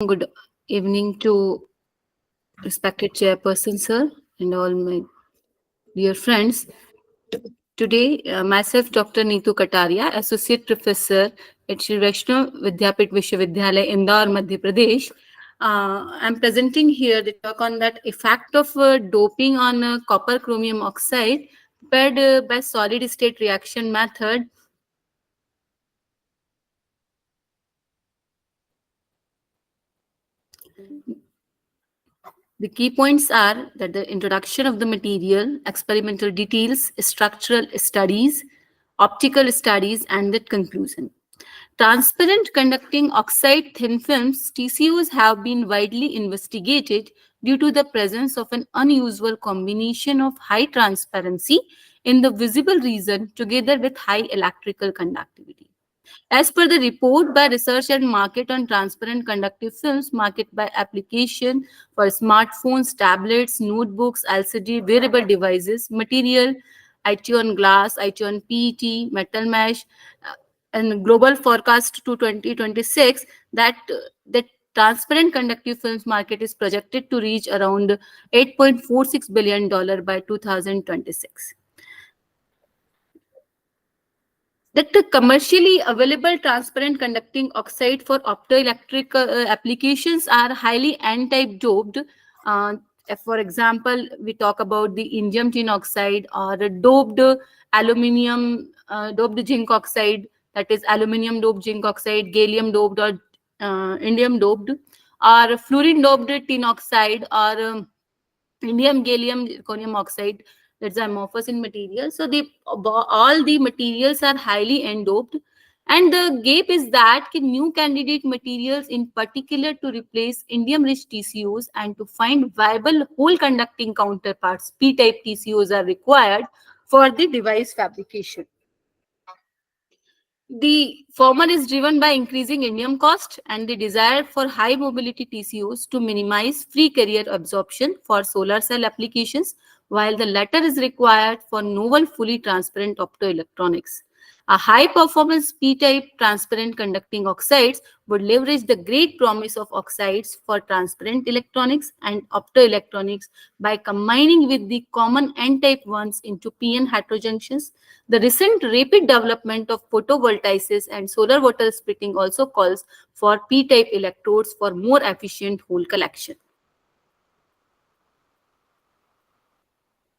Good evening to respected chairperson, sir, and all my dear friends. Today, myself, Dr. Neetu Kataria, Associate Professor at Shri Vaishnav Vidyapit Vishwavidyalaya, Indore, Madhya Pradesh. I'm presenting here the talk on that effect of doping on copper chromium oxide prepared by solid state reaction method. The key points are that the introduction of the material, experimental details, structural studies, optical studies, and the conclusion. Transparent conducting oxide thin films TCOs have been widely investigated due to the presence of an unusual combination of high transparency in the visible region together with high electrical conductivity. As per the report by Research and Market on Transparent Conductive Films, market by application for smartphones, tablets, notebooks, LCD, wearable devices, material, IT on glass, IT on PET, metal mesh, and global forecast to 2026 that the transparent conductive films market is projected to reach around $8.46 billion by 2026. That the commercially available transparent conducting oxide for optoelectric applications are highly n-type doped. For example, we talk about the indium tin oxide or doped aluminum, doped zinc oxide, that is aluminum doped zinc oxide, gallium doped or indium doped, or fluorine doped tin oxide, or indium gallium zirconium oxide, that's amorphous in material. So they all the materials are highly n-doped, and the gap is that new candidate materials in particular to replace indium rich TCOs and to find viable whole conducting counterparts p-type TCOs are required for the device fabrication. The former is driven by increasing indium cost and the desire for high mobility TCOs to minimize free carrier absorption for solar cell applications, while the latter is required for novel fully transparent optoelectronics. A high performance P-type transparent conducting oxides would leverage the great promise of oxides for transparent electronics and optoelectronics by combining with the common N-type ones into PN heterojunctions. The recent rapid development of photovoltaics and solar water splitting also calls for P-type electrodes for more efficient hole collection.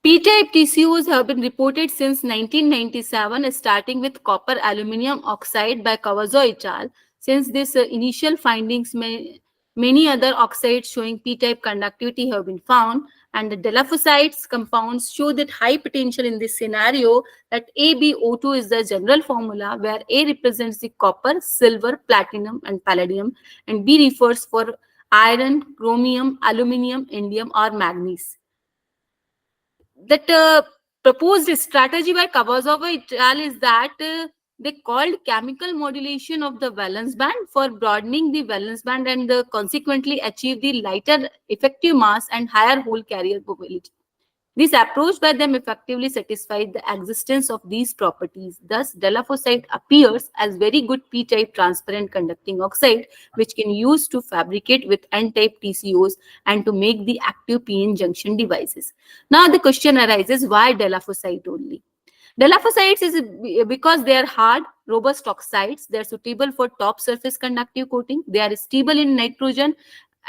P-type TCOs have been reported since 1997, starting with copper aluminum oxide by Kawazo et al. Since these initial findings, many other oxides showing P-type conductivity have been found, and the delaphocytes compounds show that high potential in this scenario that AbO2 is the general formula, where A represents the copper, silver, platinum, and palladium, and B refers for iron, chromium, aluminum, indium, or manganese. That proposed strategy by Kawasaki et al. Is that they called chemical modulation of the valence band for broadening the valence band and consequently achieve the lighter effective mass and higher hole carrier mobility. This approach by them effectively satisfied the existence of these properties. Thus, delaphocyte appears as very good P-type transparent conducting oxide, which can use to fabricate with N-type TCOs and to make the active PN junction devices. Now, the question arises, why delaphocyte only? Delaphocytes is because they are hard, robust oxides. They are suitable for top surface conductive coating. They are stable in nitrogen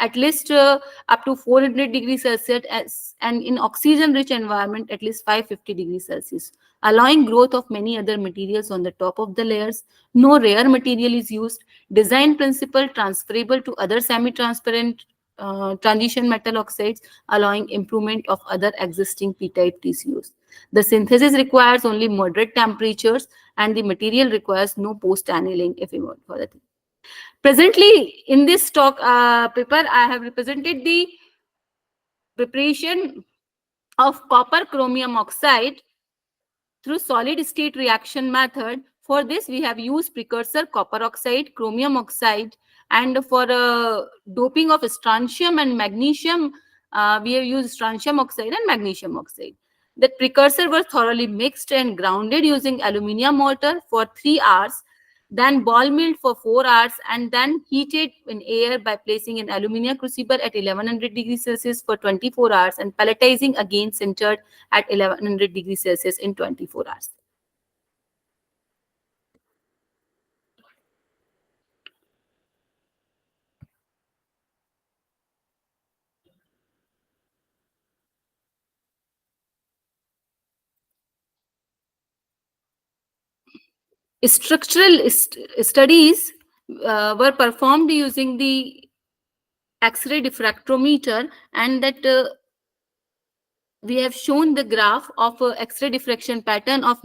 at least up to 400 degrees Celsius, and in oxygen-rich environment at least 550 degrees Celsius, allowing growth of many other materials on the top of the layers. No rare material is used. Design principle transferable to other semi-transparent transition metal oxides, allowing improvement of other existing P-type TCOs. The synthesis requires only moderate temperatures, and the material requires no post-annealing if you want for the thing. Presently, in this talk paper, I have represented the preparation of copper chromium oxide through solid state reaction method. For this, we have used precursor copper oxide, chromium oxide, and for doping of strontium and magnesium, we have used strontium oxide and magnesium oxide. The precursor was thoroughly mixed and grounded using aluminium mortar for 3 hours. then ball milled for 4 hours, and then heated in air by placing an aluminium crucible at 1100 degrees Celsius for 24 hours and pelletizing again sintered at 1100 degrees Celsius in 24 hours. Structural studies were performed using the X-ray diffractometer, and that we have shown the graph of X-ray diffraction pattern of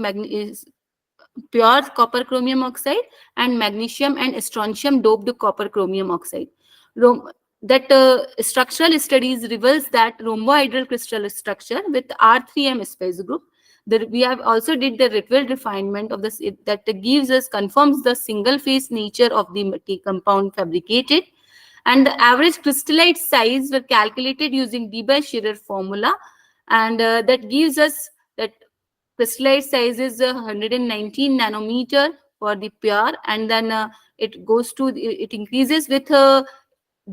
pure copper chromium oxide and magnesium and strontium doped copper chromium oxide. That structural studies reveals that rhombohedral crystal structure with R3M space group. We have also did the Rietveld refinement of this that gives us confirms the single phase nature of the compound fabricated, and the average crystallite size were calculated using Debye-Scherrer formula, and that gives us that crystallite size is 119 nanometer for the pure, and then it increases with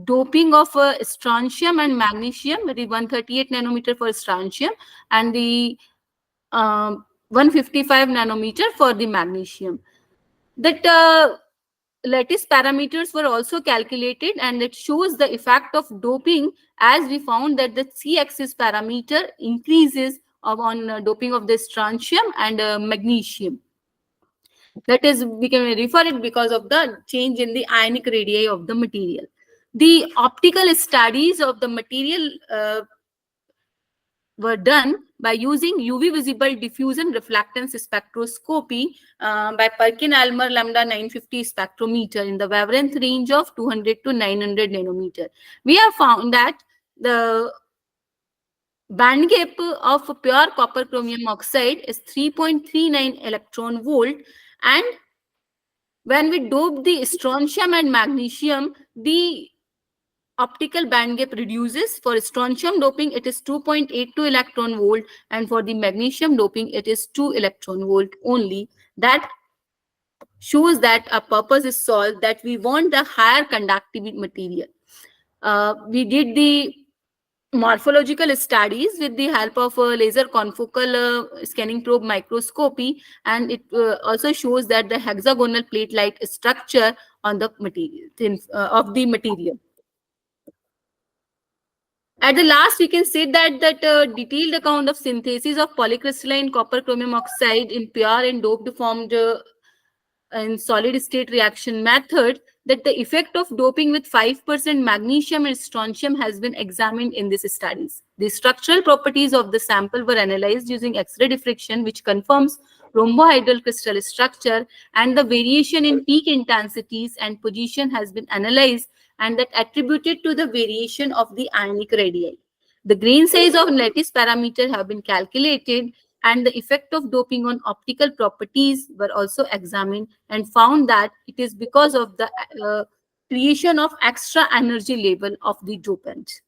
doping of strontium and magnesium, the 138 nanometer for strontium and the 155 nanometer for the magnesium. That lattice parameters were also calculated, and it shows the effect of doping, as we found that the C-axis parameter increases on doping of the strontium and magnesium. That is, we can refer it because of the change in the ionic radii of the material. The optical studies of the material were done by using UV visible diffusion reflectance spectroscopy by Perkin-Elmer lambda 950 spectrometer in the wavelength range of 200 to 900 nanometer. We have found that the band gap of pure copper chromium oxide is 3.39 electron volt, and when we dope the strontium and magnesium, the optical band gap reduces. For strontium doping, it is 2.82 electron volt, and for the magnesium doping, it is 2 electron volt only. That shows that our purpose is solved, that we want the higher conductivity material. We did the morphological studies with the help of a laser confocal scanning probe microscopy, and it also shows that the hexagonal plate-like structure on the material of the material. At the last, we can say that detailed account of synthesis of polycrystalline copper chromium oxide in pure and doped formed in solid state reaction method, that the effect of doping with 5% magnesium and strontium has been examined in these studies. The structural properties of the sample were analyzed using X-ray diffraction, which confirms rhombohedral crystal structure, and the variation in peak intensities and position has been analyzed, and that attributed to the variation of the ionic radii. The grain size of lattice parameter have been calculated, and the effect of doping on optical properties were also examined, and found that it is because of the creation of extra energy level of the dopant.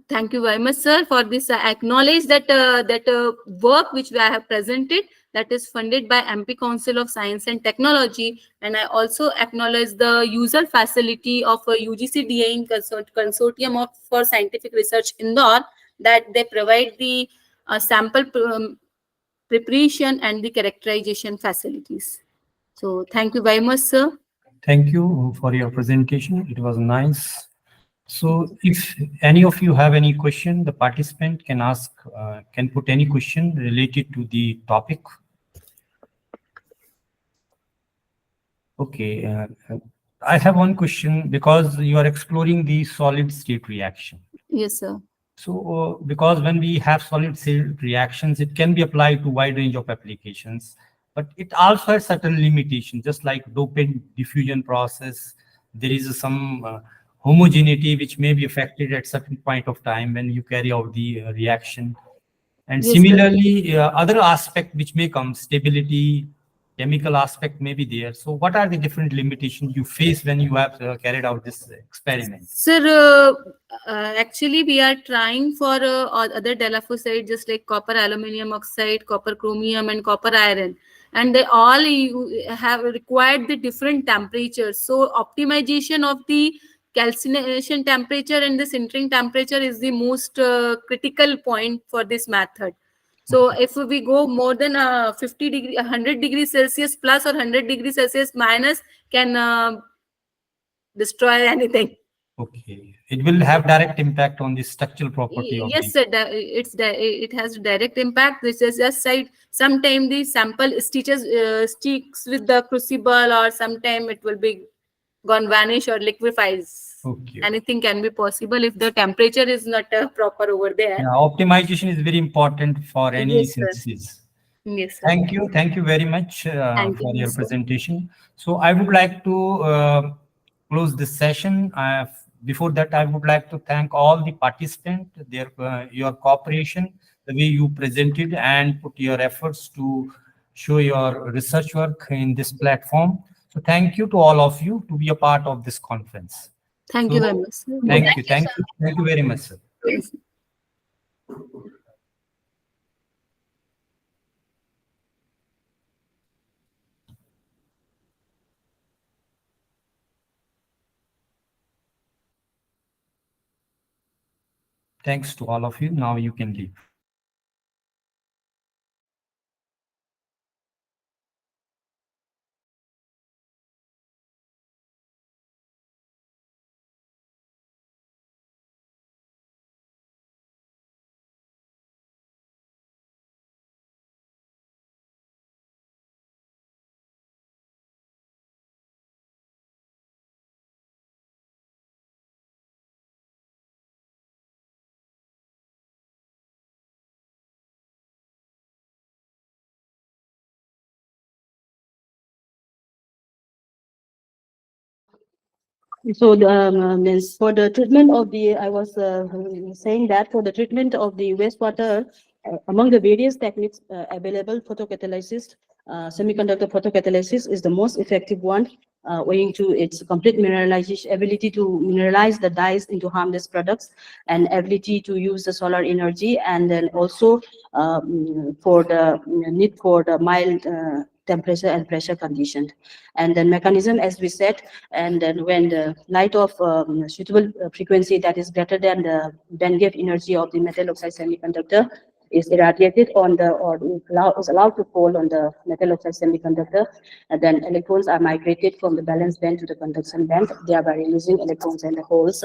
Thank you very much, sir, for this. Acknowledge that work which I have presented, that is funded by MP Council of Science and Technology, and I also acknowledge the user facility of UGC DAing Consortium for Scientific Research Indore, that they provide the sample preparation and the characterization facilities. So thank you very much, sir. Thank you for your presentation. It was nice. So if any of you have any question, the participant can ask, can put any question related to the topic. Okay, I have one question, because you are exploring the solid state reaction. Yes, sir. So because when we have solid state reactions, it can be applied to wide range of applications, but it also has certain limitations, just like dopant diffusion process. There is some homogeneity which may be affected at certain point of time when you carry out the reaction. And Yes, similarly, other aspect which may come, stability, chemical aspect may be there. So what are the different limitations you face when you have carried out this experiment? Sir, actually, we are trying for other Delafosite, just like copper aluminum oxide, copper chromium, and copper iron, and they all have required the different temperatures. So, optimization of the calcination temperature and the sintering temperature is the most critical point for this method. So, Okay. if we go more than 50 degree, 100 degrees Celsius plus or 100 degrees Celsius minus, can destroy anything. Okay. It will have direct impact on the structural property of Yes, the. sir. It has direct impact. This is just side. Sometime the sample sticks with the crucible, or sometime it will be gone vanish or liquefies. Okay. Anything can be possible if the temperature is not proper over there. Yeah, optimization is very important for any Yes, sir. synthesis. Yes, sir. Thank you. Thank you very much Thank for you, your sir. presentation. So I would like to close this session. Before that, I would like to thank all the participants, your cooperation, the way you presented and put your efforts to show your research work in this platform. So thank you to all of you to be a part of this conference. Thank you very So much, sir. thank you. Thank you. Thank you very much, sir. Yes. Thanks to all of you. Now you can leave. So, means for the treatment of the, I was saying that for the treatment of the wastewater, among the various techniques available, photocatalysis, semiconductor photocatalysis is the most effective one, owing to its complete mineralization, ability to mineralize the dyes into harmless products, and ability to use the solar energy, and then also for the need for the mild temperature and pressure condition. And then mechanism, as we said, and then when the light of suitable frequency that is greater than the band gap energy of the metal oxide semiconductor is irradiated on the, or is allowed to fall on the metal oxide semiconductor, and then electrons are migrated from the valence band to the conduction band, thereby releasing electrons and the holes.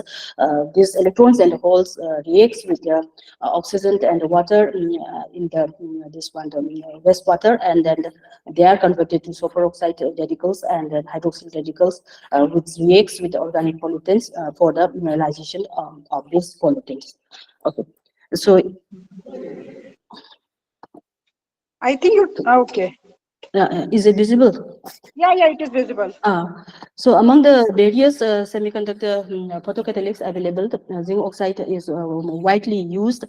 These electrons and the holes reacts with the oxygen and the water in the this one the wastewater, and then they are converted to superoxide radicals and then hydroxyl radicals, which reacts with the organic pollutants for the mineralization of these pollutants. Okay, so I think you okay. is it visible? Yeah, it is visible. So among the various semiconductor photocatalysts available, the zinc oxide is widely used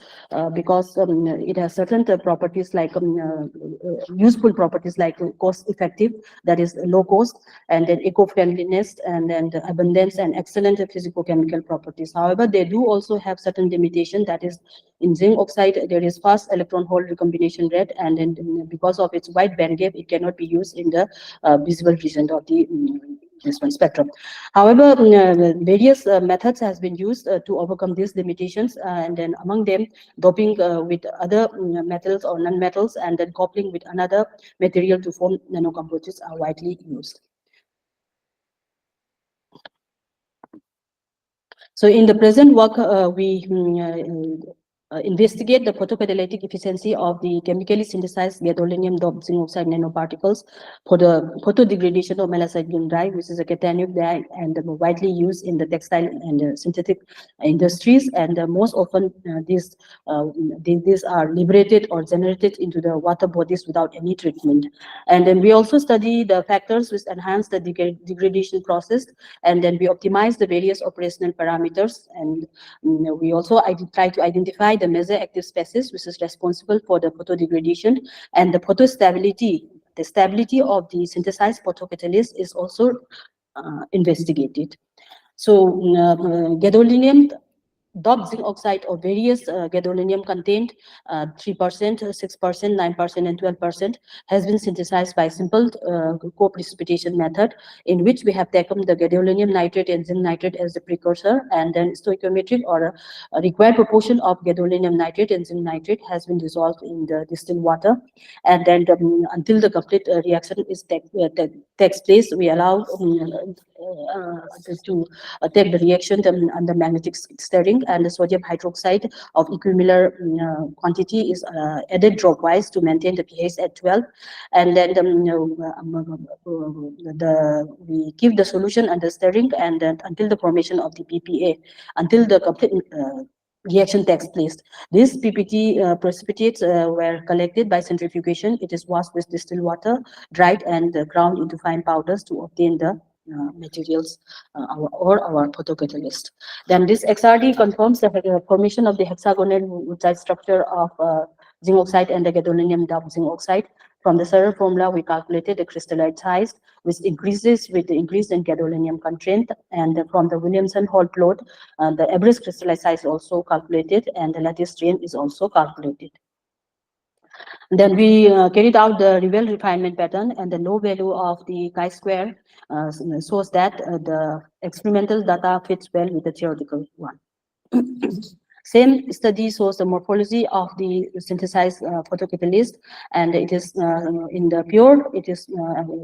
because it has certain properties like useful properties like cost effective, that is low cost, and then eco-friendliness, and then the abundance and excellent physicochemical properties. However, they do also have certain limitation, that is in zinc oxide there is fast electron hole recombination rate, and then because of its wide band gap it cannot be used in the visible region of the this one spectrum. However, various methods has been used to overcome these limitations, and then among them doping with other metals or non-metals, and then coupling with another material to form nanocomposites are widely used. So in the present work, we investigate the photocatalytic efficiency of the chemically synthesized gadolinium doped zinc oxide nanoparticles for the photodegradation of malachite beam dye, which is a cationic dye and widely used in the textile and synthetic industries. And most often these are liberated or generated into the water bodies without any treatment. And then we also study the factors which enhance the degradation process, and then we optimize the various operational parameters, and we also try to identify the major active species which is responsible for the photodegradation and the photostability the stability of the synthesized photocatalyst is also investigated. So gadolinium doped zinc oxide of various gadolinium contained 3%, 6%, 9%, and 12% has been synthesized by simple co-precipitation method, in which we have taken the gadolinium nitrate and zinc nitrate as the precursor, and then stoichiometric or a required proportion of gadolinium nitrate and zinc nitrate has been dissolved in the distilled water, and then until the complete reaction is takes place, we allow to take the reaction under magnetic stirring, and the sodium hydroxide of equimolar quantity is added dropwise to maintain the pH at 12, and then we keep the solution under stirring and then until the formation of the PPA, until the complete reaction takes place. These PPT precipitates were collected by centrifugation. It is washed with distilled water, dried, and ground into fine powders to obtain the materials our photocatalyst. Then this XRD confirms the formation of the hexagonal type structure of zinc oxide and the gadolinium doped zinc oxide. From the Searle formula, we calculated the crystallite size, which increases with the increase in gadolinium content. And from the Williamson-Hall plot, the average crystallite size also calculated, and the lattice strain is also calculated. Then we carried out the Revell refinement pattern, and the low value of the chi-square shows that the experimental data fits well with the theoretical one. Same study shows the morphology of the synthesized photocatalyst, and it is in the pure. It is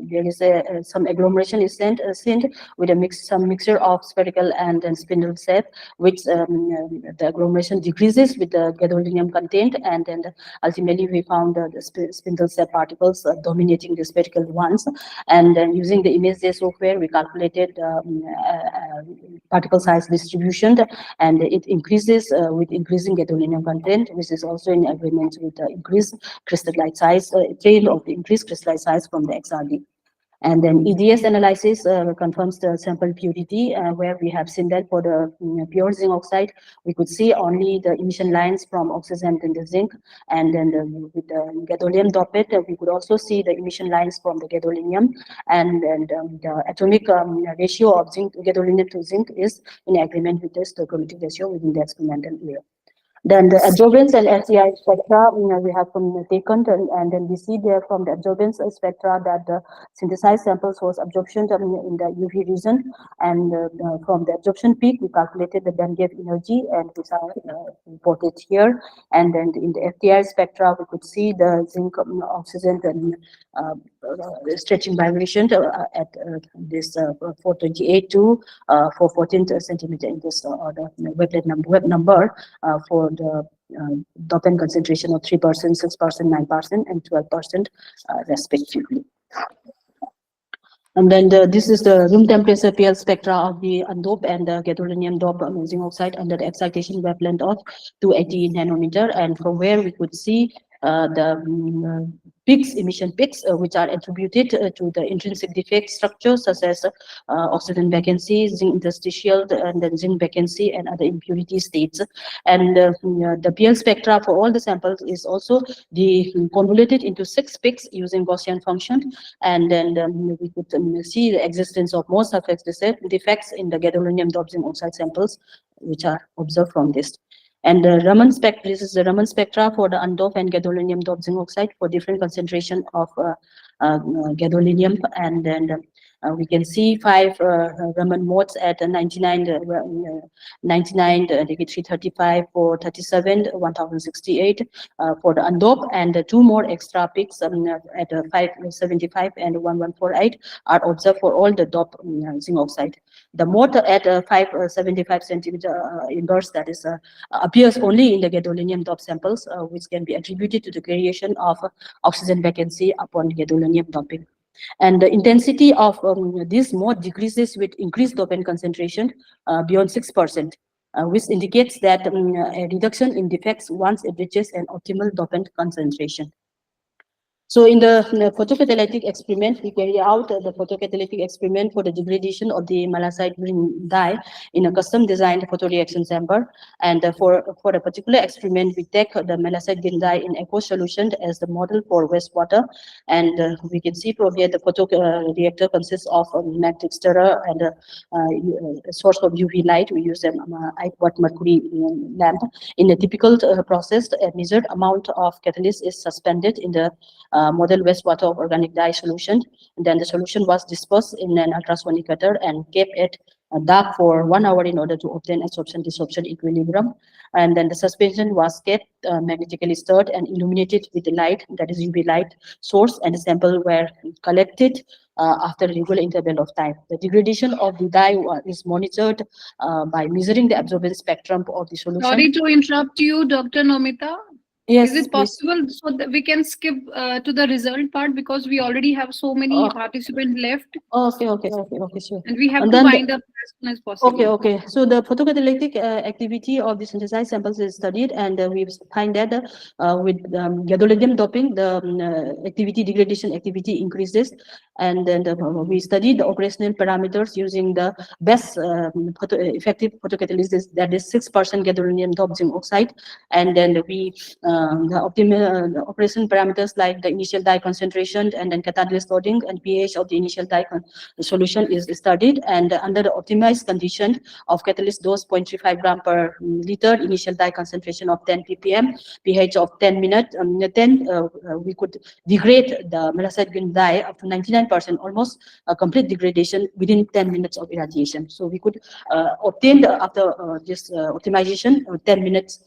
there is some agglomeration is sent with some mixture of spherical and spindle shape, which the agglomeration decreases with the gadolinium content, and then ultimately we found the spindle shape particles dominating the spherical ones. And then using the ImageJ software, we calculated particle size distribution, and it increases with increasing gadolinium content, which is also in agreement with the increased crystallite size, trend of the increased crystallite size from the XRD. And then EDS analysis confirms the sample purity, where we have seen that for the pure zinc oxide, we could see only the emission lines from oxygen and the zinc. And then with the gadolinium doped, we could also see the emission lines from the gadolinium. And the atomic ratio of zinc gadolinium to zinc is in agreement with the stoichiometric ratio within the experimental layer. Then the absorbance and SEI spectra, we have taken, and then we see there from the absorbance spectra that the synthesized samples was absorption in the UV region, and from the absorption peak, we calculated the band gap energy, and which are reported here. And then in the FTI spectra, we could see the zinc oxygen and stretching vibration at this 428 to 414 centimeter in this order web number for the dopant concentration of 3%, 6%, 9%, and 12% respectively. And then this is the room temperature PL spectra of the undoped and the gadolinium doped zinc oxide under the excitation wavelength of 280 nanometer, and from where we could see the peaks, emission peaks, which are attributed to the intrinsic defect structures such as oxygen vacancy, zinc interstitial, and then zinc vacancy, and other impurity states. And the PL spectra for all the samples is also convoluted into 6 peaks using Gaussian function, and then we could see the existence of more surface defects in the gadolinium doped zinc oxide samples, which are observed from this. And the Raman spectra, this is the Raman spectra for the undoped and gadolinium doped zinc oxide for different concentration of gadolinium, and then we can see 5 Raman modes at 99, degree 335 for 37, 1068 for the undoped, and 2 more extra peaks at 575 and 1148 are observed for all the doped zinc oxide. The mode at 575 centimeter inverse, that is appears only in the gadolinium doped samples, which can be attributed to the creation of oxygen vacancy upon gadolinium doping. And the intensity of this mode decreases with increased dopant concentration beyond 6%, which indicates that a reduction in defects once it reaches an optimal dopant concentration. So in the photocatalytic experiment, we carry out the photocatalytic experiment for the degradation of the malachite green dye in a custom designed photoreaction chamber. And for a particular experiment, we take the malachite green dye in aqueous solution as the model for wastewater. And we can see from here the photo reactor consists of a matrix stirrer and a source of UV light. We use an 8-watt mercury lamp. In a typical process, a measured amount of catalyst is suspended in the model wastewater of organic dye solution. And then the solution was dispersed in an ultrasonic cutter and kept it dark for 1 hour in order to obtain absorption-desorption equilibrium. And then the suspension was kept magnetically stirred and illuminated with the light, that is UV light source, and the sample were collected after a regular interval of time. The degradation of the dye is monitored by measuring the absorbance spectrum of the solution. Sorry to interrupt you, Dr. Nomita. Yes, Is it please. possible so that we can skip to the result part, because we already have so many participants left Okay, sure. and we have And to then wind up as soon as possible. Okay. So the photocatalytic activity of the synthesized samples is studied, and we find that with gadolinium doping, the activity degradation activity increases. And then we studied the operational parameters using the best effective photocatalysis, that is 6% gadolinium doped zinc oxide. And then we the optimal operation parameters like the initial dye concentration and then catalyst loading and pH of the initial dye solution is studied. And under the optimized condition of catalyst dose 0.35 gram per liter, initial dye concentration of 10 ppm, pH of 10 minutes, we could degrade the malachite green dye up to 99%, almost a complete degradation within 10 minutes of irradiation. So we could obtain after this optimization 10 minutes,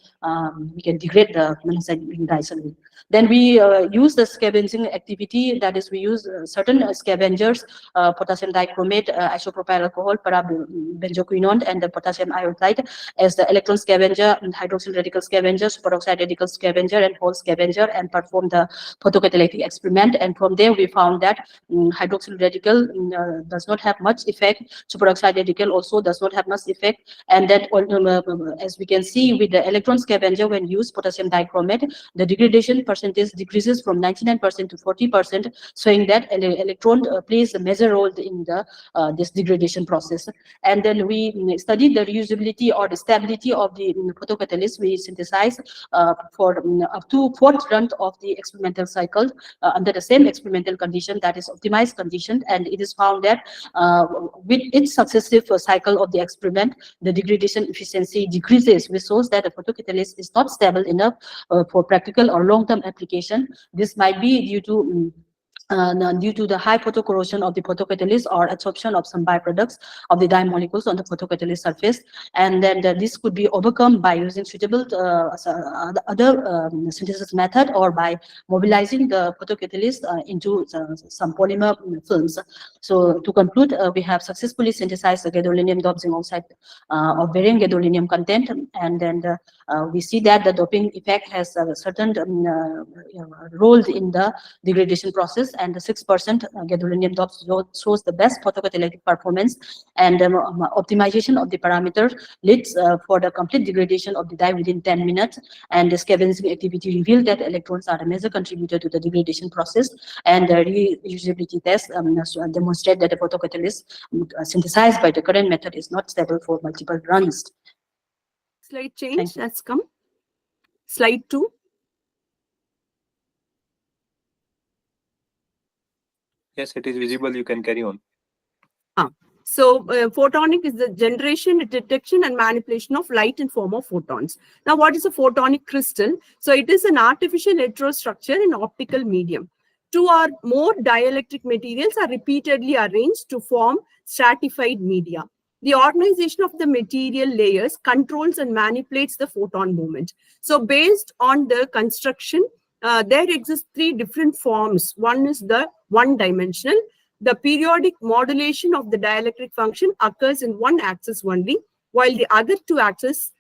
we can degrade the malachite green dye solid. Then we use the scavenging activity, that is we use certain scavengers, potassium dichromate, isopropyl alcohol, parabenzoquinone, and the potassium iodide as the electron scavenger, hydroxyl radical scavenger, superoxide radical scavenger, and hole scavenger, and perform the photocatalytic experiment. And from there we found that hydroxyl radical does not have much effect, superoxide radical also does not have much effect. And that as we can see with the electron scavenger, when used potassium dichromate, the degradation percentage decreases from 99% to 40%, showing that electron plays a major role in the this degradation process. And then we studied the reusability or the stability of the photocatalyst. We synthesized for up to 4th run of the experimental cycle under the same experimental condition, that is optimized condition. And it is found that with each successive cycle of the experiment, the degradation efficiency decreases, which shows that the photocatalyst is not stable enough for practical or long-term application. This might be due to the high photocorrosion of the photocatalyst or absorption of some byproducts of the dye molecules on the photocatalyst surface. And then this could be overcome by using suitable other synthesis method, or by mobilizing the photocatalyst into some polymer films. So to conclude, we have successfully synthesized the gadolinium doped zinc oxide of varying gadolinium content. And then we see that the doping effect has a certain role in the degradation process, and the 6% gadolinium doped shows the best photocatalytic performance. And optimization of the parameter leads for the complete degradation of the dye within 10 minutes. And the scavenging activity revealed that electrons are a major contributor to the degradation process. And the reusability test demonstrate that the photocatalyst synthesized by the current method is not stable for multiple runs. Slide change has come. Slide 2. Yes, it is visible. You can carry on. So photonic is the generation, detection, and manipulation of light in form of photons. Now, what is a photonic crystal? So it is an artificial heterostructure in optical medium. 2 or more dielectric materials are repeatedly arranged to form stratified media. The organization of the material layers controls and manipulates the photon movement. So based on the construction, there exist 3 different forms. One is the one-dimensional. The periodic modulation of the dielectric function occurs in one axis only, while the other 2 axis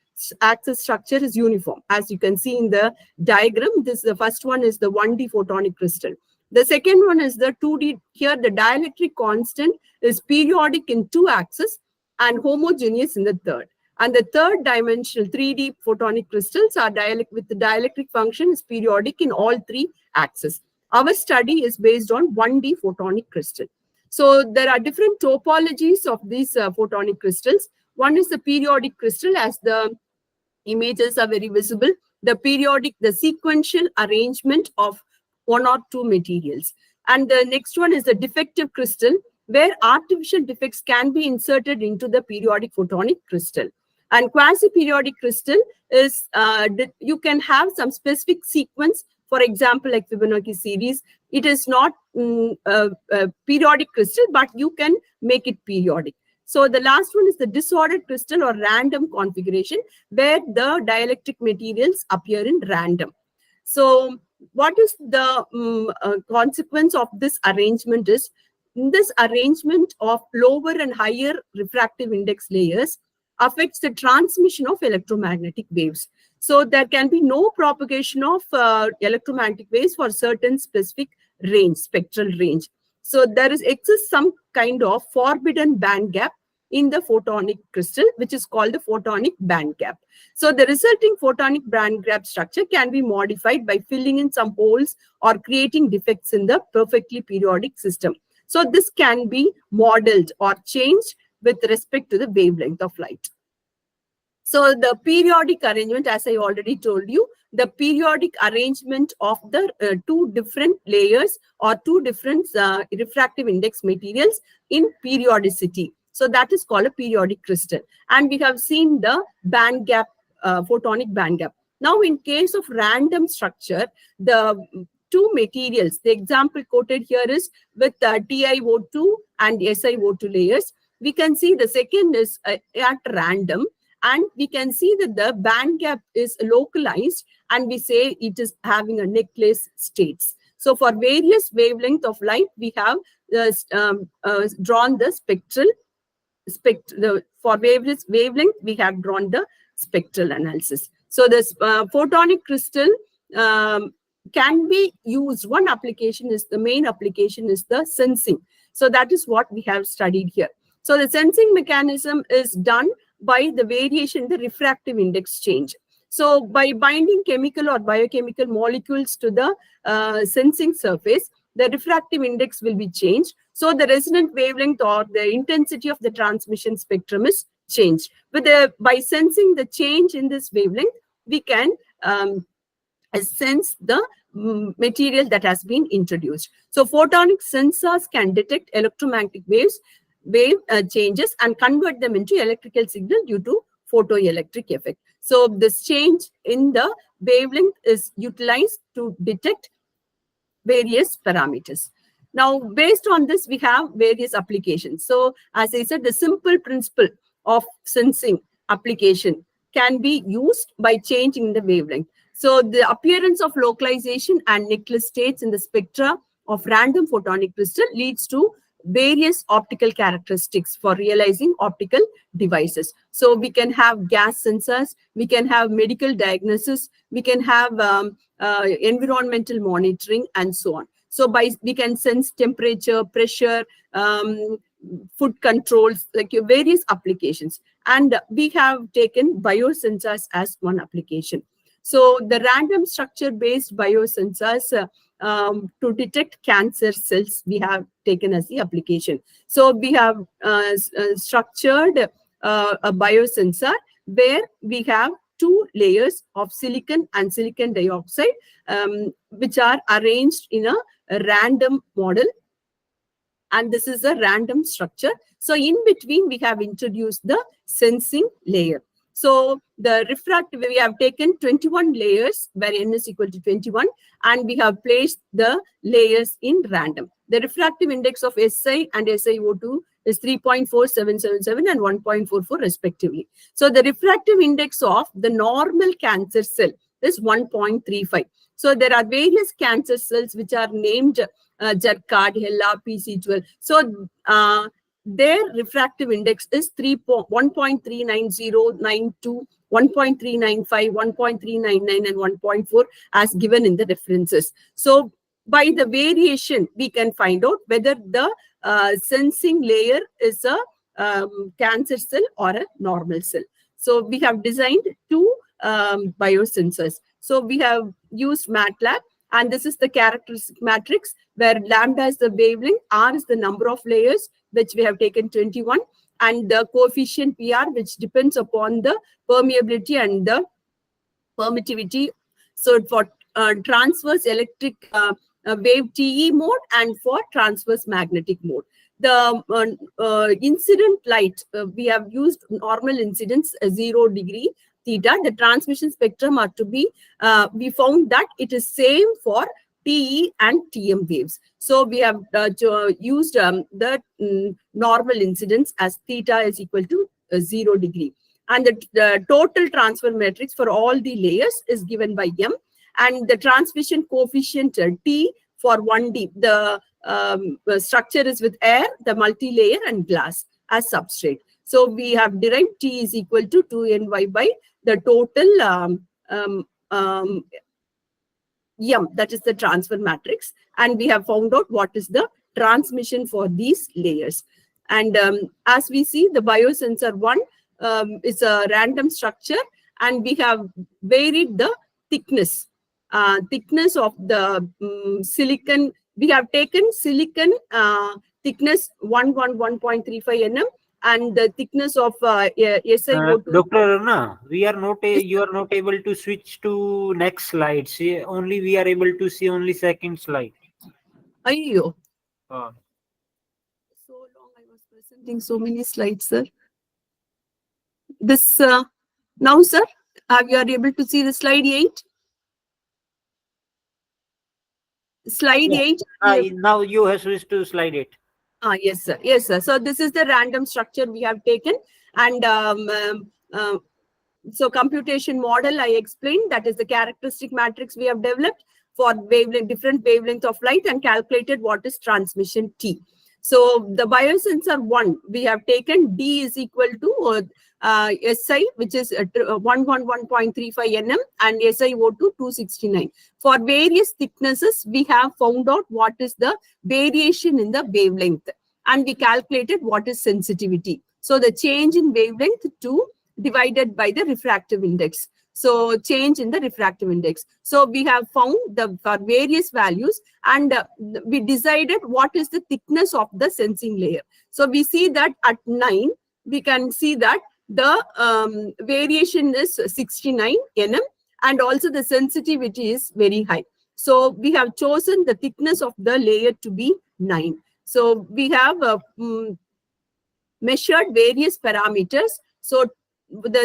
structure is uniform. As you can see in the diagram, the first one is the 1D photonic crystal. The second one is the 2D. Here, the dielectric constant is periodic in 2 axes and homogeneous in the third. And the third dimensional 3D photonic crystals are with the dielectric function is periodic in all 3 axes. our study is based on 1D photonic crystal. So there are different topologies of these photonic crystals. One is the periodic crystal, as the images are very visible. The sequential arrangement of one or two materials. And the next one is the defective crystal, where artificial defects can be inserted into the periodic photonic crystal. And quasi-periodic crystal is, you can have some specific sequence, for example, like Fibonacci series. It is not a periodic crystal, but you can make it periodic. So the last one is the disordered crystal or random configuration, where the dielectric materials appear in random. So what is the consequence of this arrangement is, in this arrangement of lower and higher refractive index layers affects the transmission of electromagnetic waves. So there can be no propagation of electromagnetic waves for certain specific range, spectral range. So there exists some kind of forbidden band gap in the photonic crystal, which is called the photonic band gap. So the resulting photonic band gap structure can be modified by filling in some holes or creating defects in the perfectly periodic system. So this can be modeled or changed with respect to the wavelength of light. So the periodic arrangement, as I already told you, the periodic arrangement of the two different layers or two different refractive index materials in periodicity. So that is called a periodic crystal. And we have seen the band gap, photonic band gap. Now, in case of random structure, the two materials, the example quoted here is with TiO2 and SiO2 layers. We can see the second is at random, and we can see that the band gap is localized, and we say it is having a necklace states. So for various wavelength of light, we have drawn the spectral for various wavelength, we have drawn the spectral analysis. So this photonic crystal can be used. One application is, the main application is the sensing. So that is what we have studied here. So the sensing mechanism is done by the variation in the refractive index change. So by binding chemical or biochemical molecules to the sensing surface, the refractive index will be changed. So the resonant wavelength or the intensity of the transmission spectrum is changed. By sensing the change in this wavelength, we can sense the material that has been introduced. So photonic sensors can detect electromagnetic wave changes and convert them into electrical signal due to photoelectric effect. So this change in the wavelength is utilized to detect various parameters. Now, based on this, we have various applications. So as I said, the simple principle of sensing application can be used by changing the wavelength. So the appearance of localization and necklace states in the spectra of random photonic crystal leads to various optical characteristics for realizing optical devices. So we can have gas sensors, we can have medical diagnosis, we can have environmental monitoring, and so on. So we can sense temperature, pressure, food controls, like various applications. And we have taken biosensors as one application. So the random structure-based biosensors to detect cancer cells, we have taken as the application. So we have structured a biosensor where we have two layers of silicon and silicon dioxide, which are arranged in a random model. And this is a random structure. So in between, we have introduced the sensing layer. So the refractive, we have taken 21 layers where n is equal to 21, and we have placed the layers in random. The refractive index of Si and SiO2 is 3.4777 and 1.44 respectively. So the refractive index of the normal cancer cell is 1.35. So there are various cancer cells which are named Jurkat, HeLa, PC12. So their refractive index is 1.39092, 1.395, 1.399, and 1.4 as given in the references. So by the variation, we can find out whether the sensing layer is a cancer cell or a normal cell. So we have designed two biosensors. So we have used MATLAB, And this is the characteristic matrix where lambda is the wavelength, R is the number of layers, which we have taken 21, and the coefficient PR, which depends upon the permeability and the permittivity. So for transverse electric wave TE mode and for transverse magnetic mode. The incident light, we have used normal incidence 0 degree theta. The transmission spectrum are to be, we found that it is same for TE and TM waves. So we have used the normal incidence as theta is equal to 0 degree. And the total transfer matrix for all the layers is given by M, and the transmission coefficient T for 1D. The structure is with air, the multi-layer and glass as substrate. So we have derived T is equal to 2NY by the total M, that is the transfer matrix, and we have found out what is the transmission for these layers. And as we see, the biosensor 1 is a random structure, and we have varied the thickness of the silicon. We have taken silicon thickness 1.35 nm, and the thickness of SiO2. Dr. Aruna, you are not able to switch to next slide. See, only we are able to see only second slide. Ayyo. So long I was presenting so many slides, sir. This now, sir, you are able to see the slide 8? Slide 8. Now you have switched to slide 8. Yes, sir. Yes, sir. So this is the random structure we have taken, and so computation model I explained, that is the characteristic matrix we have developed for wavelength, different wavelength of light, and calculated what is transmission T. So the biosensor 1, we have taken D is equal to SI, which is 111.35 nm, and SiO2 269. For various thicknesses, we have found out what is the variation in the wavelength, and we calculated what is sensitivity. So the change in wavelength 2 divided by the refractive index. So change in the refractive index. So we have found for various values, and we decided what is the thickness of the sensing layer. So we see that at 9, we can see that the variation is 69 nm, and also the sensitivity is very high. So we have chosen the thickness of the layer to be 9. So we have measured various parameters. So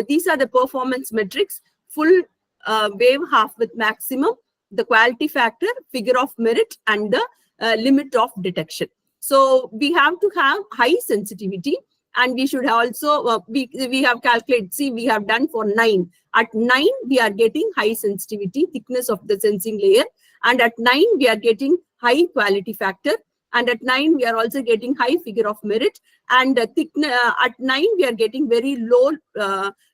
these are the performance metrics: full wave half width maximum, the quality factor, figure of merit, and the limit of detection. So we have to have high sensitivity, and we should also, we have calculated, see, we have done for 9. At 9, we are getting high sensitivity, thickness of the sensing layer, and at 9, we are getting high quality factor, and at 9, we are also getting high figure of merit, and at 9, we are getting very low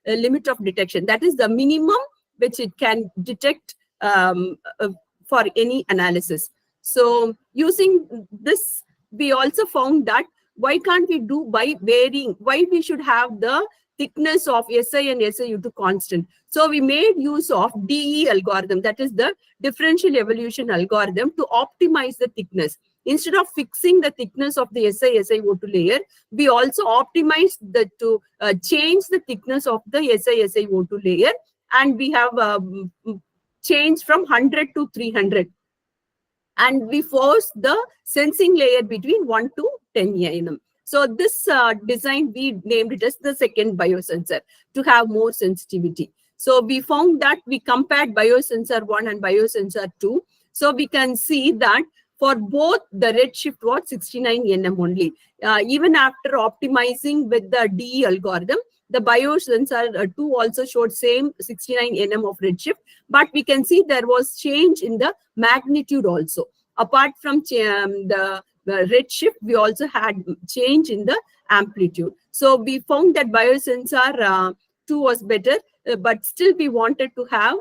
limit of detection. That is the minimum which it can detect for any analysis. So using this, we also found that why can't we do by varying, why we should have the thickness of Si and SiO2 constant. So we made use of DE algorithm, that is the differential evolution algorithm, to optimize the thickness. Instead of fixing the thickness of the SiO2 layer, we also optimized to change the thickness of the SiO2 layer, and we have changed from 100 to 300. And we forced the sensing layer between 1 to 10 nm. So this design, we named it as the second biosensor to have more sensitivity. So we found that we compared biosensor 1 and biosensor 2. So we can see that for both, the redshift was 69 nm only. Even after optimizing with the DE algorithm, the biosensor 2 also showed same 69 nm of redshift, but we can see there was change in the magnitude also. Apart from the redshift, we also had change in the amplitude. So we found that biosensor 2 was better, but still we wanted to have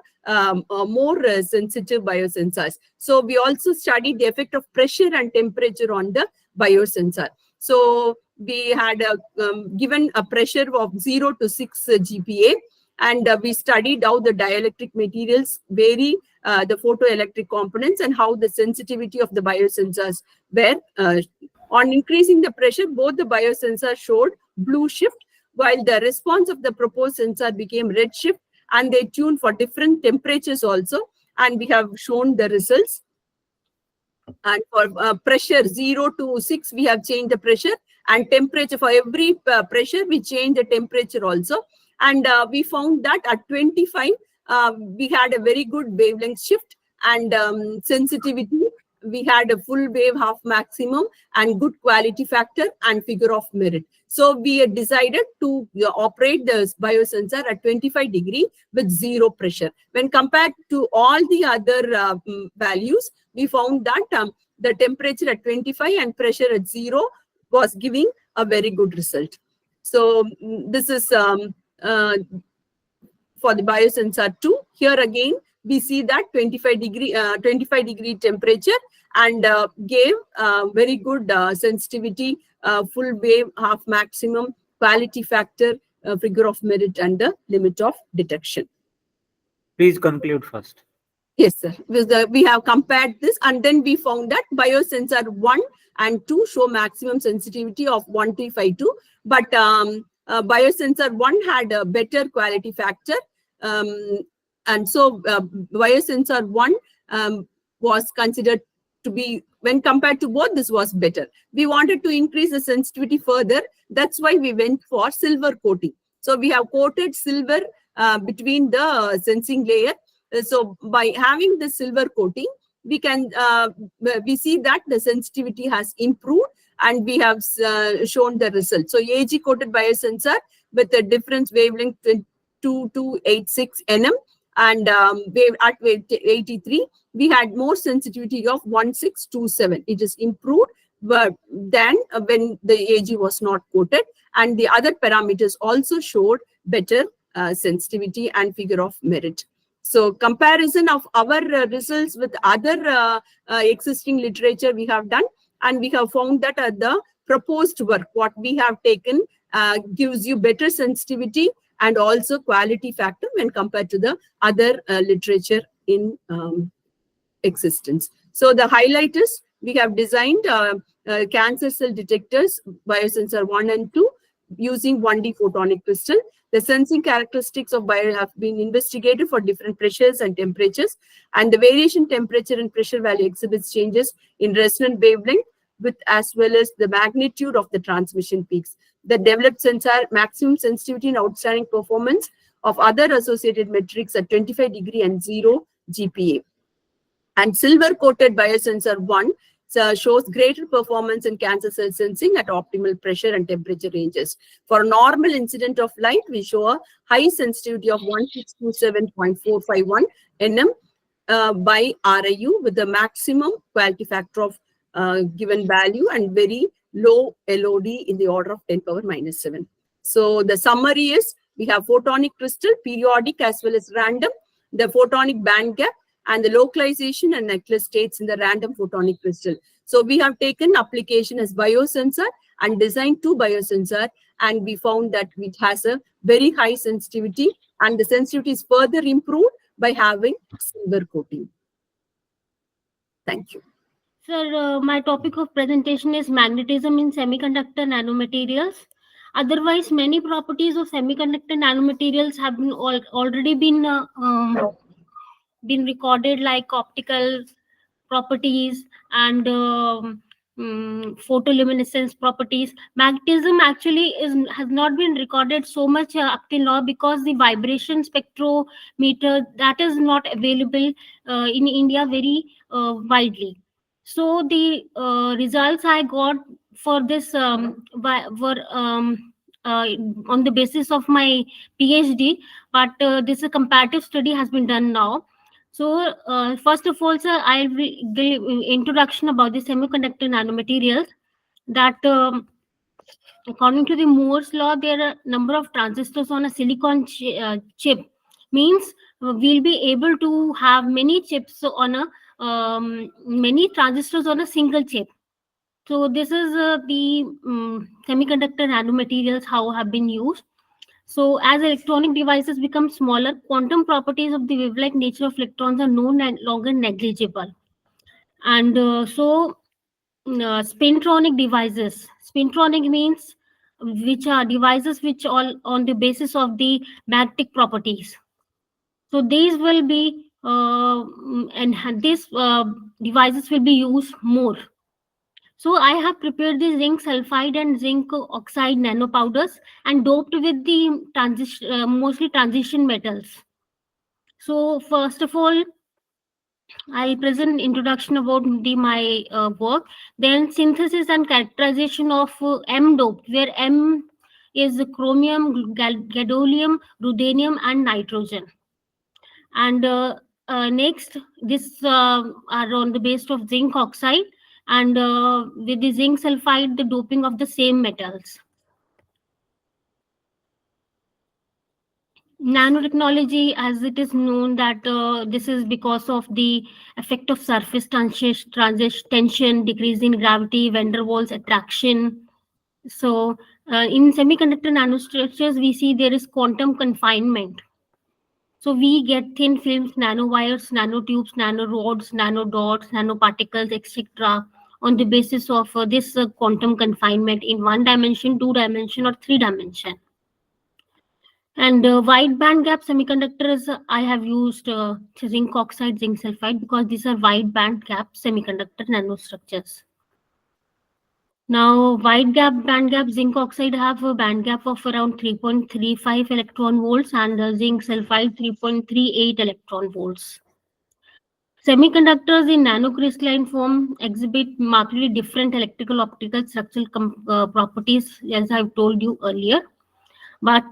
more sensitive biosensors. So we also studied the effect of pressure and temperature on the biosensor. So we had given a pressure of 0 to 6 GPa, And we studied how the dielectric materials vary the photoelectric components and how the sensitivity of the biosensors were. On increasing the pressure, both the biosensors showed blue shift, while the response of the proposed sensor became red shift, and they tuned for different temperatures also. And we have shown the results. And for pressure 0 to 6, we have changed the pressure, and temperature for every pressure, we change the temperature also. And we found that at 25, we had a very good wavelength shift, and sensitivity. We had a full wave half maximum and good quality factor and figure of merit. So we had decided to operate the biosensor at 25 degree with 0 pressure. When compared to all the other values, we found that the temperature at 25 and pressure at 0 was giving a very good result. So this is for the biosensor 2. Here again, we see that 25 degree temperature, and gave very good sensitivity, full wave, half maximum, quality factor, figure of merit, and the limit of detection. Please conclude first. Yes, sir. We have compared this, and then we found that biosensor 1 and 2 show maximum sensitivity of 1352, but biosensor 1 had a better quality factor. And so biosensor 1 was considered to be, when compared to both, this was better. We wanted to increase the sensitivity further. That's why we went for silver coating. So we have coated silver between the sensing layer. So by having the silver coating, we can we see that the sensitivity has improved, and we have shown the result. So AG coated biosensor with a difference wavelength 2286 nm, and wave at wave 83, we had more sensitivity of 1627. It is improved than when the AG was not coated, and the other parameters also showed better sensitivity and figure of merit. So comparison of our results with other existing literature we have done, and we have found that the proposed work, what we have taken, gives you better sensitivity and also quality factor when compared to the other literature in existence. So the highlight is we have designed cancer cell detectors, biosensor 1 and 2, using 1D photonic crystal. The sensing characteristics of bio have been investigated for different pressures and temperatures, and the variation temperature and pressure value exhibits changes in resonant wavelength with as well as the magnitude of the transmission peaks. The developed sensor maximum sensitivity and outstanding performance of other associated metrics at 25 degree and 0 GPa. And silver coated biosensor 1 shows greater performance in cancer cell sensing at optimal pressure and temperature ranges. For normal incident of light, we show a high sensitivity of 1627.451 nm by RIU with the maximum quality factor of given value and very low LOD in the order of 10⁻⁻⁷. So the summary is we have photonic crystal, periodic as well as random, the photonic band gap, and the localization and necklace states in the random photonic crystal. So we have taken application as biosensor and designed 2 biosensor, and we found that it has a very high sensitivity, and the sensitivity is further improved by having silver coating. Thank you. Sir, my topic of presentation is magnetism in semiconductor nanomaterials. Otherwise, many properties of semiconductor nanomaterials have been already been recorded, like optical properties and photoluminescence properties. Magnetism actually has not been recorded so much up till now because the vibration spectrometer that is not available in India very widely. So the results I got for this were on the basis of my PhD, but this comparative study has been done now. So first of all, sir, I will give introduction about the semiconductor nanomaterials. That according to the Moore's law, there are a number of transistors on a silicon chip. Means we'll be able to have many chips on a many transistors on a single chip. So this is the semiconductor nanomaterials how have been used. So as electronic devices become smaller, quantum properties of the wave-like nature of electrons are no longer negligible. And spintronic devices. Spintronic means which are devices which all on the basis of the magnetic properties. So these will be and these devices will be used more. So I have prepared the zinc sulfide and zinc oxide nanopowders and doped with the mostly transition metals. So first of all, I'll present introduction about my work. Then synthesis and characterization of M dope, where M is chromium, gadolinium, ruthenium, and nitrogen. And next, this are on the base of zinc oxide, and with the zinc sulfide, the doping of the same metals. Nanotechnology, as it is known that this is because of the effect of surface tension, decrease in gravity, van der Waals attraction. So in semiconductor nanostructures, we see there is quantum confinement. So we get thin films, nanowires, nanotubes, nanorods, nanodots, nanoparticles, etc. on the basis of this quantum confinement in 1 dimension, 2 dimension, or 3 dimension. And wide band gap semiconductors, I have used zinc oxide, zinc sulfide because these are wide band gap semiconductor nanostructures. Now, wide band gap zinc oxide have a band gap of around 3.35 electron volts and zinc sulfide 3.38 electron volts. Semiconductors in nanocrystalline form exhibit markedly different electrical, optical, structural properties, as I've told you earlier. But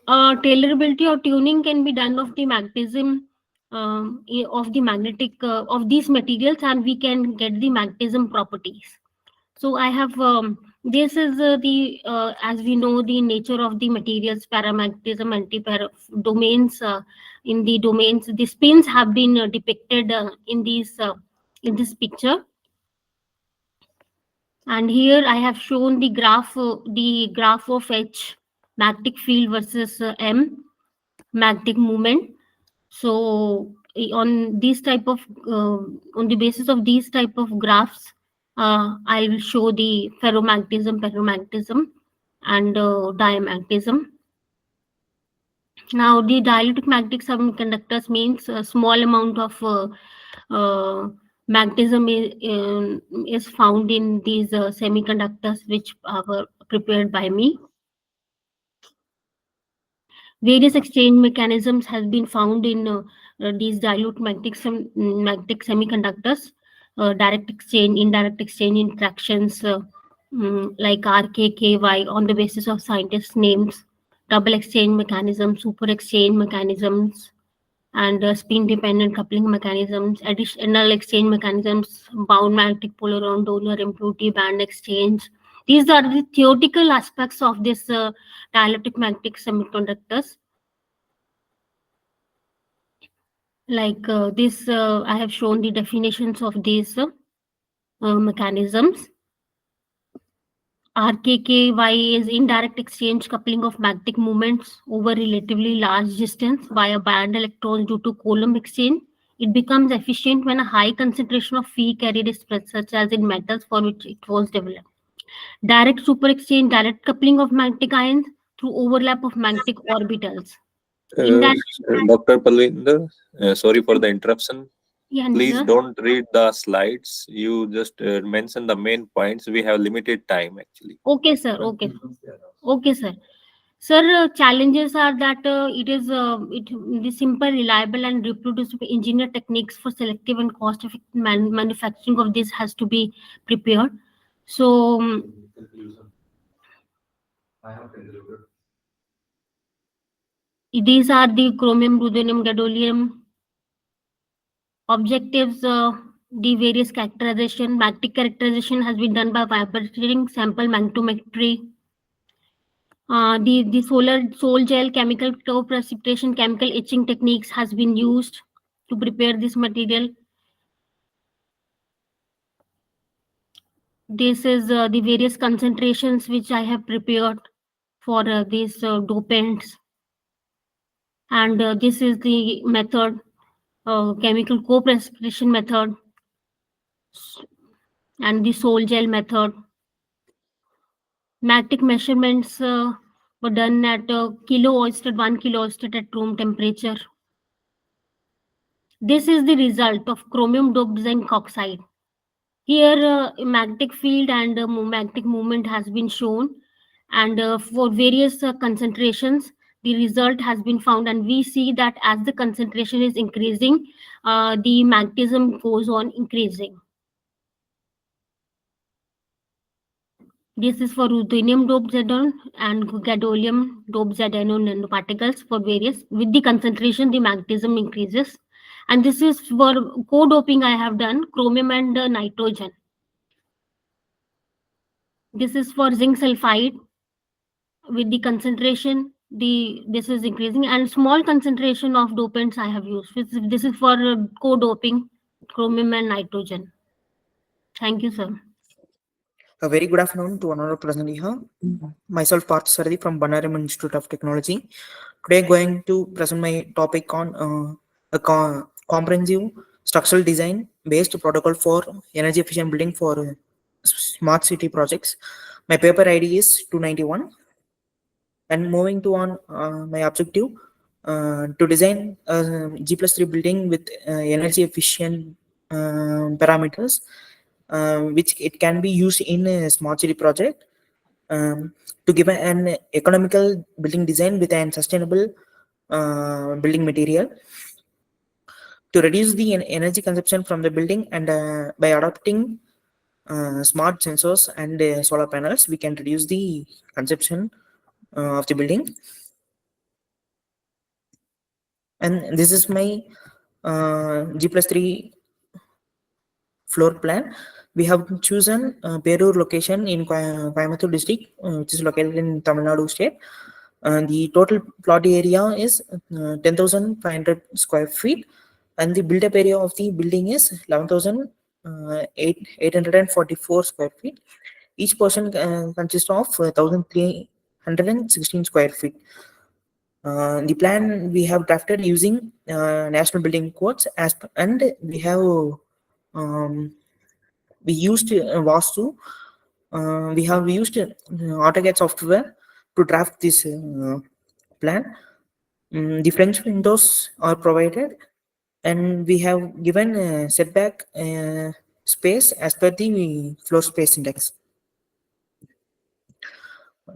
tailorability or tuning can be done of the magnetism of the magnetic of these materials, and we can get the magnetism properties. So I have this is the as we know the nature of the materials, paramagnetism, domains. In the domains, the spins have been depicted in this picture. And here I have shown the graph of H magnetic field versus M magnetic moment. So on these type of on the basis of these type of graphs, I will show the paramagnetism, and diamagnetism. Now, the dielectric magnetic semiconductors means a small amount of magnetism is found in these semiconductors which were prepared by me. Various exchange mechanisms has been found in these dilute magnetic semiconductors, direct exchange, indirect exchange interactions like RKKY on the basis of scientists' names, double exchange mechanisms, super exchange mechanisms, and spin-dependent coupling mechanisms, additional exchange mechanisms, bound magnetic polar on donor impurity band exchange. These are the theoretical aspects of this dielectric magnetic semiconductors. Like this, I have shown the definitions of these mechanisms. RKKY is indirect exchange coupling of magnetic moments over relatively large distance via band electrons due to Coulomb exchange. It becomes efficient when a high concentration of phi carrier is present, such as in metals for which it was developed. Direct super exchange, direct coupling of magnetic ions through overlap of magnetic orbitals. Dr. Palvinder, sorry for the interruption. Yeah, Please sir. don't read the slides. You just mention the main points. We have limited time actually. Okay, sir. Okay. Okay, sir. Sir, challenges are that the simple, reliable, and reproducible engineer techniques for selective and cost-effective manufacturing of this has to be prepared. So, these are the chromium, ruthenium, gadolinium objectives. The various characterization, magnetic characterization has been done by vibrating sample magnetometry. The sol gel chemical curve precipitation, chemical etching techniques has been used to prepare this material. This is the various concentrations which I have prepared for these dopants. And this is the method, chemical co-precipitation method and the sol gel method. Magnetic measurements were done at 1 kilo oyster at room temperature. This is the result of chromium doped zinc oxide. Here, magnetic field and magnetic movement has been shown, and for various concentrations, the result has been found, and we see that as the concentration is increasing, the magnetism goes on increasing. This is for ruthenium doped xenon and gadolinium doped xenon nanoparticles for various. With the concentration, the magnetism increases. And this is for co-doping I have done, chromium and nitrogen. This is for zinc sulfide. With the concentration, this is increasing, and small concentration of dopants I have used. This is for co-doping chromium and nitrogen. Thank you, sir. A very good afternoon to another present here. Myself Parth Saradi from Banaram Institute of Technology. Today going to present my topic on a comprehensive structural design based protocol for energy efficient building for smart city projects. My paper ID is 291. And moving to on my objective to design a G+3 building with energy efficient parameters, which it can be used in a smart city project, to give an economical building design with an sustainable building material, to reduce the energy consumption from the building, and by adopting smart sensors and solar panels, we can reduce the consumption of the building. And this is my G+3 floor plan. We have chosen Perur location in Coimbatore district, which is located in Tamil Nadu state. The total plot area is 10,500 square feet, and the built-up area of the building is 11,844 square feet. Each portion consists of 1,316 square feet. The plan we have drafted using national building codes, and we have we used Vastu. We have used AutoCAD software to draft this plan. The French windows are provided, and we have given setback space as per the floor space index.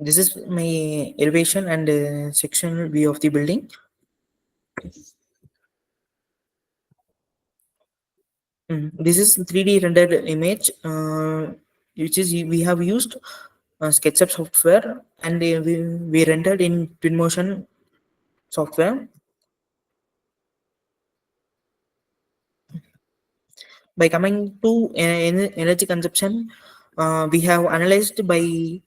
This is my elevation and sectional view of the building. This is 3D rendered image, which is we have used SketchUp software, and we rendered in Twinmotion software. By coming to energy consumption, we have analyzed by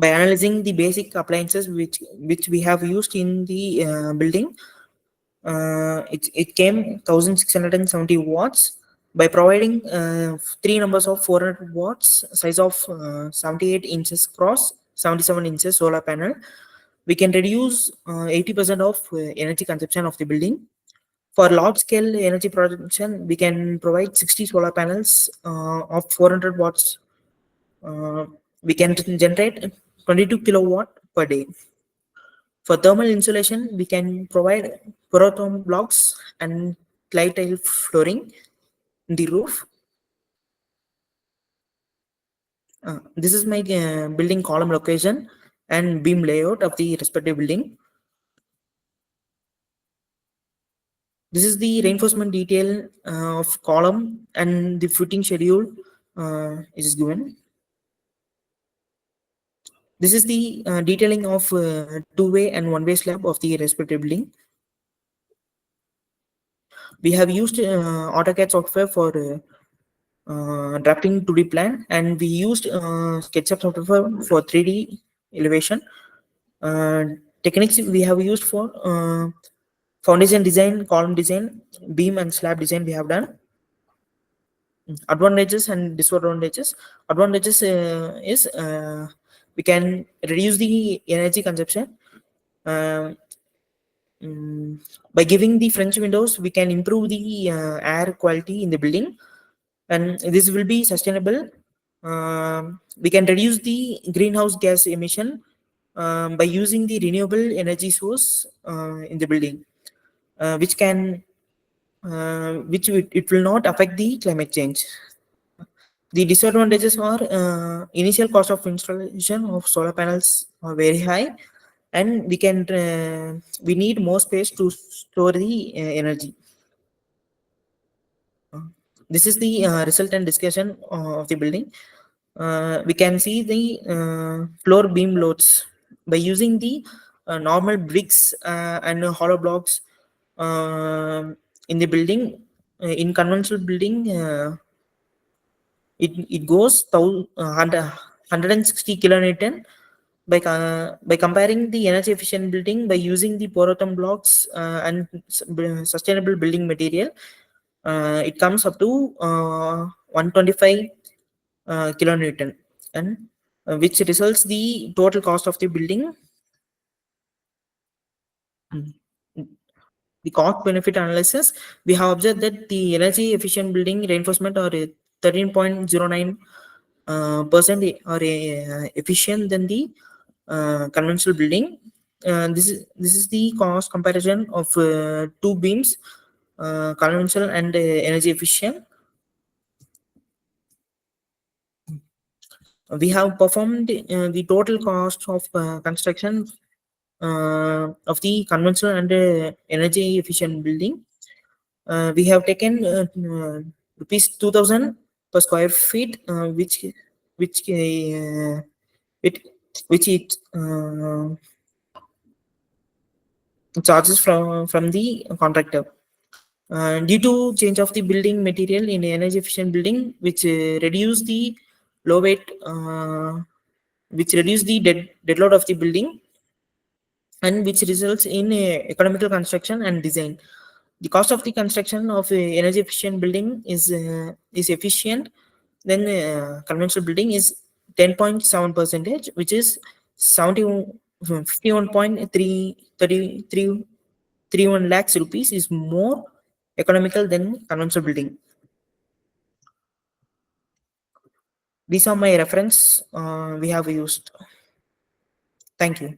analyzing the basic appliances which we have used in the building. It came 1670 watts. By providing 3 numbers of 400 watts, size of 78 inches cross 77 inches solar panel, we can reduce 80% of energy consumption of the building. For large scale energy production, we can provide 60 solar panels of 400 watts. We can generate 22 kilowatt per day. For thermal insulation, we can provide porotherm blocks and clay tile flooring in the roof. This is my building column location and beam layout of the respective building. This is the reinforcement detail of column, and the footing schedule is given. This is the detailing of two-way and one-way slab of the respective building. We have used AutoCAD software for drafting 2D plan, and we used SketchUp software for 3D elevation. Techniques we have used for foundation design, column design, beam and slab design we have done. Advantages and disadvantages. Advantages is we can reduce the energy consumption. Um, by giving the French windows, we can improve the air quality in the building, and this will be sustainable. We can reduce the greenhouse gas emission by using the renewable energy source in the building, which can it will not affect the climate change. The disadvantages are initial cost of installation of solar panels are very high, and we need more space to store the energy. This is the result and discussion of the building. We can see the floor beam loads by using the normal bricks and hollow blocks in the building. In conventional building, it goes 160 kilonewton. By comparing the energy efficient building by using the poroton blocks and sustainable building material, it comes up to 125 kilonewton, and which results the total cost of the building. The cost benefit analysis, we have observed that the energy efficient building reinforcement are 13.09 percent are efficient than the conventional building. This is the cost comparison of two beams, conventional and energy efficient. We have performed the total cost of construction of the conventional and energy efficient building. We have taken rupees 2,000 per square feet, which it which it charges from the contractor. Due to change of the building material in energy efficient building, which reduce the low weight, which reduce the dead load of the building, and which results in economical construction and design. The cost of the construction of energy efficient building is efficient, then conventional building is 10.7 percentage, which is 51.331 lakhs rupees is more economical than conventional building. These are my reference we have used. Thank you.